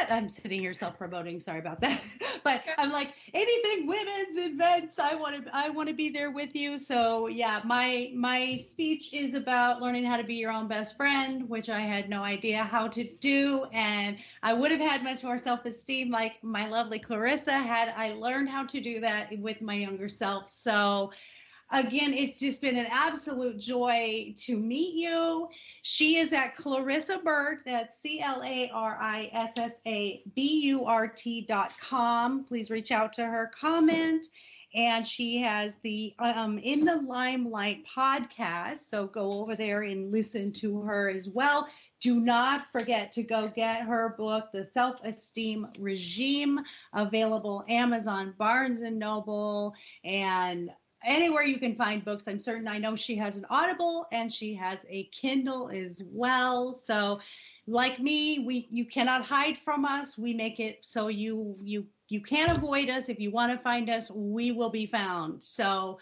I'm sitting here self-promoting. Sorry about that. But I'm like, anything women's events, I want to be there with you. So my speech is about learning how to be your own best friend, which I had no idea how to do. And I would have had much more self-esteem like my lovely Clarissa had I learned how to do that with my younger self. So again, it's just been an absolute joy to meet you. She is at Clarissa Burt. That's Clarissaburt.com. Please reach out to her, comment. And she has the In the Limelight podcast. So go over there and listen to her as well. Do not forget to go get her book, The Self-Esteem Regime, available Amazon, Barnes & Noble, and anywhere you can find books. I'm certain. I know she has an Audible and she has a Kindle as well. So like me, you cannot hide from us. We make it so you can't avoid us. If you want to find us, we will be found. So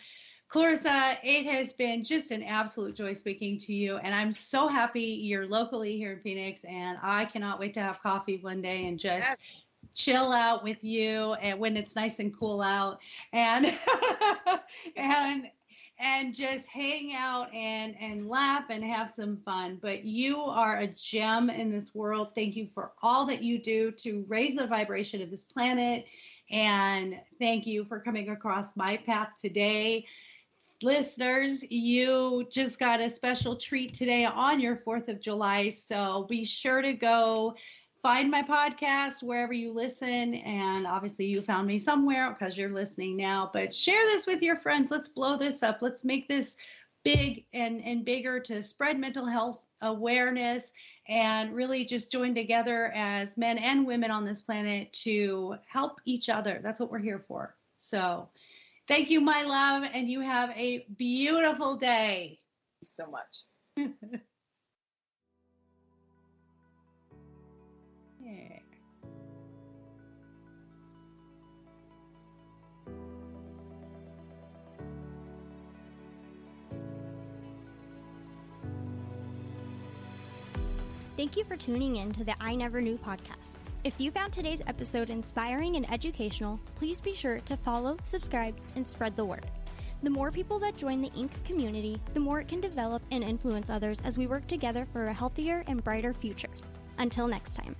Clarissa, it has been just an absolute joy speaking to you. And I'm so happy you're locally here in Phoenix. And I cannot wait to have coffee one day and just chill out with you, and when it's nice and cool out, and and just hang out and laugh and have some fun. But you are a gem in this world. Thank you for all that you do to raise the vibration of this planet. And thank you for coming across my path today. Listeners, you just got a special treat today on your 4th of July. So be sure to go find my podcast wherever you listen. And obviously you found me somewhere because you're listening now, but share this with your friends. Let's blow this up. Let's make this big and bigger to spread mental health awareness and really just join together as men and women on this planet to help each other. That's what we're here for. So thank you, my love. And you have a beautiful day. Thank you so much. Yeah. Thank you for tuning in to the I Never Knew podcast. If you found today's episode inspiring and educational, please be sure to follow, subscribe, and spread the word. The more people that join the Inc. community, the more it can develop and influence others as we work together for a healthier and brighter future. Until next time.